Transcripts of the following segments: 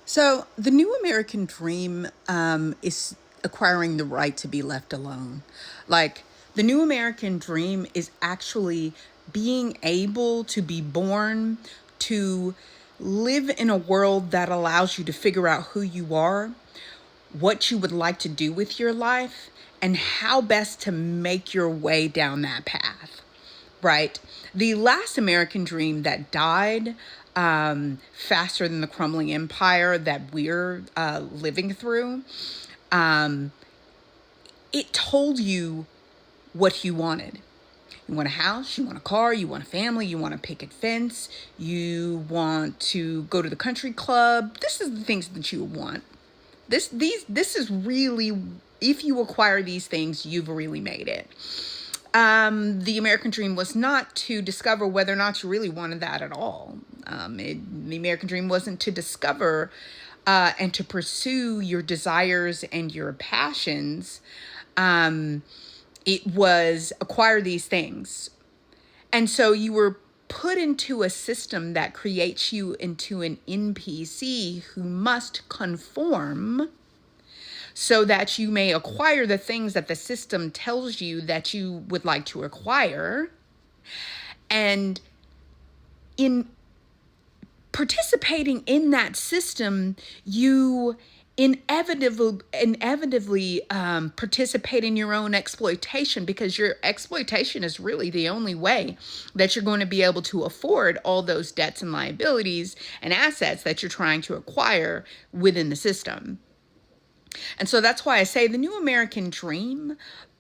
So, the new American dream is acquiring the right to be left alone. Like, the new American dream is actually being able to be born, to live in a world that allows you to figure out who you are, what you would like to do with your life, and how best to make your way down that path, right? The last American dream that died faster than the crumbling empire that we're living through, um, it told you what you wanted. You want a house, you want a car, you want a family, you want a picket fence, you want to go to the country club. This is the things that you want. This is really, if you acquire these things, you've really made it. The American dream was not to discover whether or not you really wanted that at all. The American dream wasn't to discover and to pursue your desires and your passions. It was acquire these things. And so you were put into a system that creates you into an NPC who must conform so that you may acquire the things that the system tells you that you would like to acquire. And in participating in that system, you inevitably participate in your own exploitation, because your exploitation is really the only way that you're going to be able to afford all those debts and liabilities and assets that you're trying to acquire within the system. And so that's why I say the new American dream,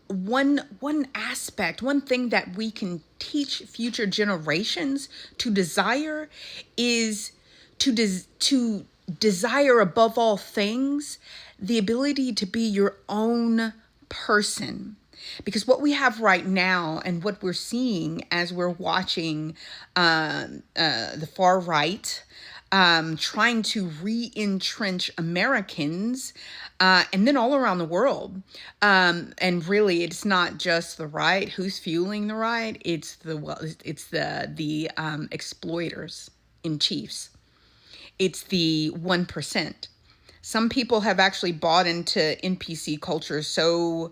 one aspect, one thing that we can teach future generations to desire is to desire above all things the ability to be your own person. Because what we have right now and what we're seeing as we're watching the far right trying to re-entrench Americans, and then all around the world. And really, it's not just the right who's fueling the right; it's the exploiters in chiefs. It's the 1%. Some people have actually bought into NPC culture so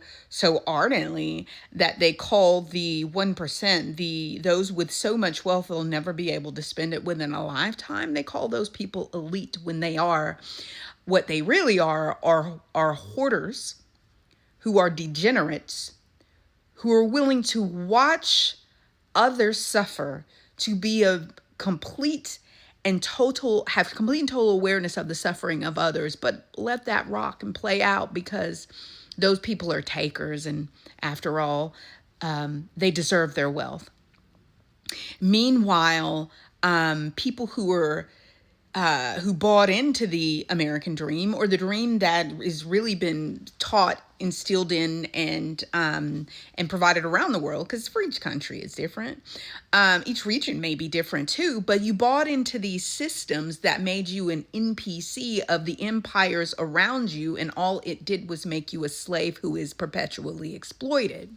ardently that they call the 1%, those with so much wealth they'll never be able to spend it within a lifetime. They call those people elite, when they are, what they really are hoarders who are degenerates, who are willing to watch others suffer, to be a complete and total awareness of the suffering of others, but let that rock and play out, because those people are takers, and after all, they deserve their wealth. Meanwhile, people who bought into the American dream, or the dream that has really been taught, instilled in, and provided around the world, because for each country it's different. Each region may be different too, but you bought into these systems that made you an NPC of the empires around you, and all it did was make you a slave who is perpetually exploited.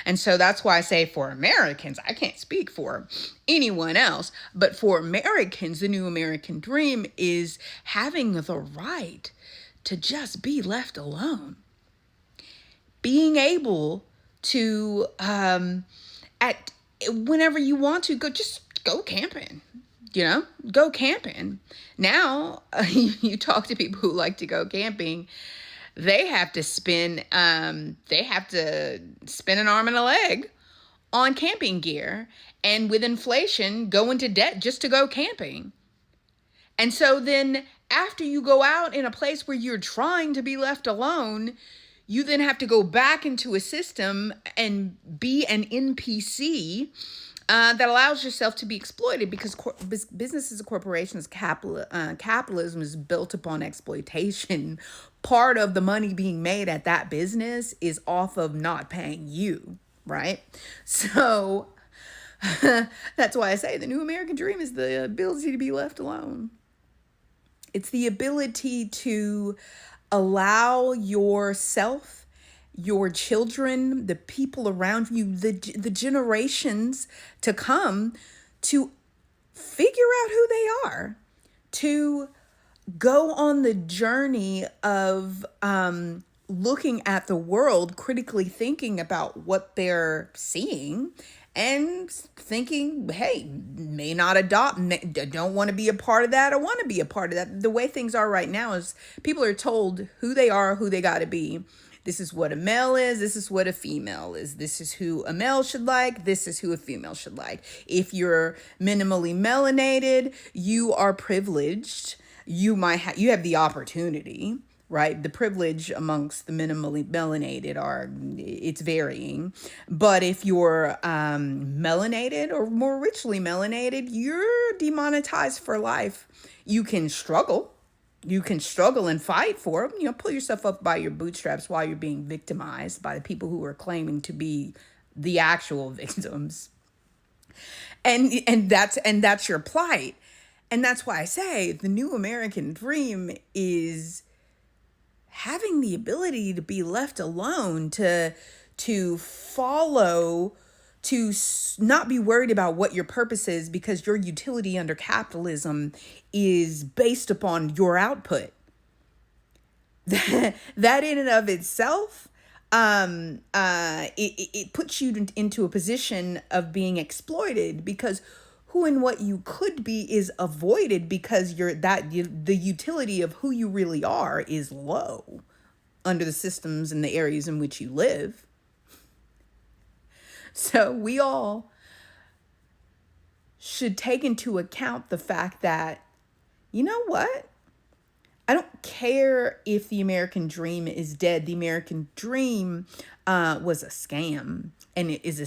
And so that's why I say, for Americans, I can't speak for anyone else, but for Americans, the new American dream is having the right to just be left alone. Being able to, at whenever you want to, just go camping. Go camping. Now, you talk to people who like to go camping, they have to spend an arm and a leg on camping gear, and with inflation, go into debt just to go camping. And so then, after you go out in a place where you're trying to be left alone, you then have to go back into a system and be an NPC that allows yourself to be exploited, because businesses and corporations, capitalism is built upon exploitation. Part of the money being made at that business is off of not paying you, right? So that's why I say the new American dream is the ability to be left alone. It's the ability to allow yourself, your children, the people around you, the generations to come, to figure out who they are, to go on the journey of looking at the world, critically thinking about what they're seeing, and thinking, hey, may not adopt, don't want to be a part of that, or want to be a part of that. The way things are right now is people are told who they are, who they got to be. This is what a male is. This is what a female is. This is who a male should like. This is who a female should like. If you're minimally melanated, you are privileged. You have the opportunity, right? The privilege amongst the minimally melanated it's varying. But if you're melanated or more richly melanated, you're demonetized for life. You can struggle. You can struggle and fight for them. Pull yourself up by your bootstraps while you're being victimized by the people who are claiming to be the actual victims. And that's your plight. And that's why I say the new American dream is having the ability to be left alone, to follow, to not be worried about what your purpose is, because your utility under capitalism is based upon your output. That in and of itself, it puts you into a position of being exploited, because who and what you could be is avoided, because the utility of who you really are is low under the systems and the areas in which you live. So we all should take into account the fact that, you know what? I don't care if the American dream is dead. The American dream was a scam, and it's a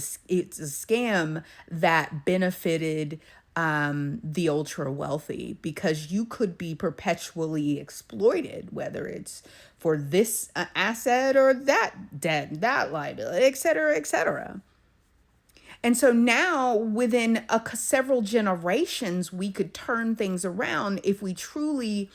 scam that benefited the ultra wealthy, because you could be perpetually exploited, whether it's for this asset or that debt, that liability, et cetera, et cetera. And so now, within several generations, we could turn things around if we truly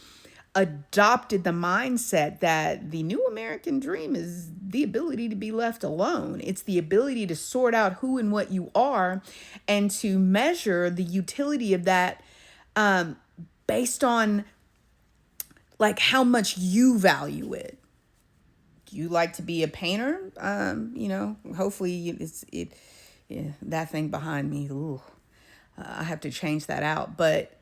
adopted the mindset that the new American dream is the ability to be left alone. It's the ability to sort out who and what you are, and to measure the utility of that based on like how much you value it. Do you like to be a painter? Hopefully that thing behind me, I have to change that out. But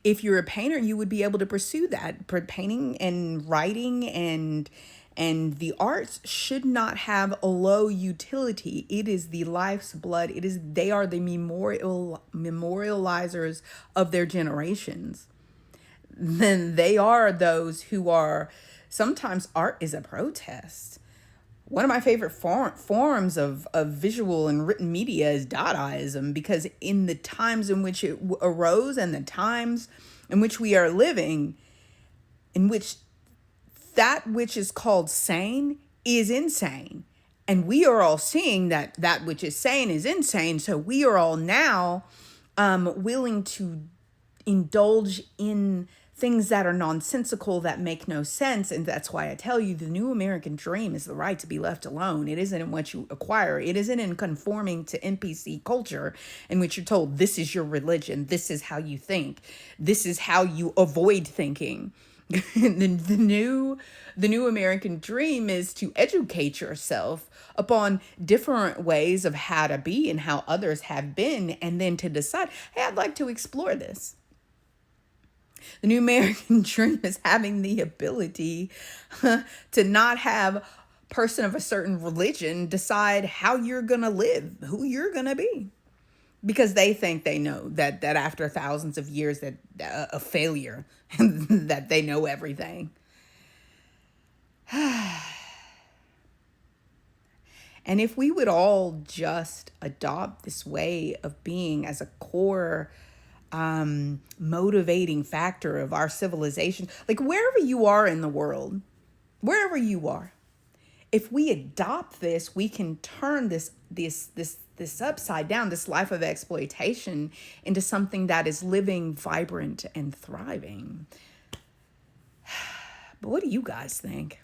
if you're a painter, you would be able to pursue that. Painting and writing and the arts should not have a low utility. It is the life's blood. They are the memorializers of their generations. Then they are those who are, sometimes art is a protest. One of my favorite forms of visual and written media is Dadaism, because in the times in which it arose and the times in which we are living, in which that which is called sane is insane. And we are all seeing that which is sane is insane. So we are all now willing to indulge in things that are nonsensical, that make no sense. And that's why I tell you, the new American dream is the right to be left alone. It isn't in what you acquire. It isn't in conforming to NPC culture, in which you're told this is your religion, this is how you think, this is how you avoid thinking. The new American dream is to educate yourself upon different ways of how to be and how others have been, and then to decide, hey, I'd like to explore this. The new American dream is having the ability to not have a person of a certain religion decide how you're going to live, who you're going to be. Because they think they know that after thousands of years that a failure, that they know everything. And if we would all just adopt this way of being as a core motivating factor of our civilization, like wherever you are in the world, wherever you are, if we adopt this, we can turn this upside down, this life of exploitation, into something that is living, vibrant, and thriving. But what do you guys think?